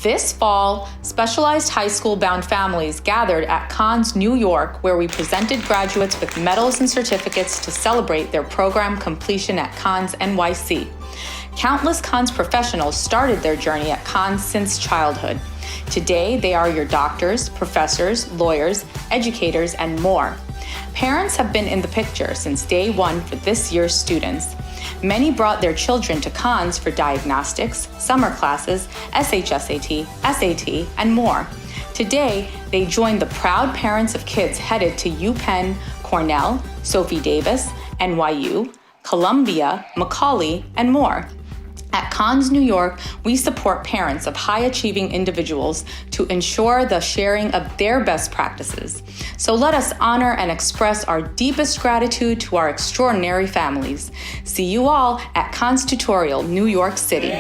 This fall, specialized high school-bound families gathered at Cons New York, where we presented graduates with medals and certificates to celebrate their program completion at Cons NYC. Countless Cons professionals started their journey at Cons since childhood. Today, they are your doctors, professors, lawyers, educators, and more. Parents have been in the picture since day one for this year's students. Many brought their children to Cons for diagnostics, summer classes, SHSAT, SAT, and more. Today, they join the proud parents of kids headed to UPenn, Cornell, Sophie Davis, NYU, Columbia, Macaulay, and more. At Cons New York, we support parents of high-achieving individuals to ensure the sharing of their best practices. So let us honor and express our deepest gratitude to our extraordinary families. See you all at Cons Tutorial, New York City.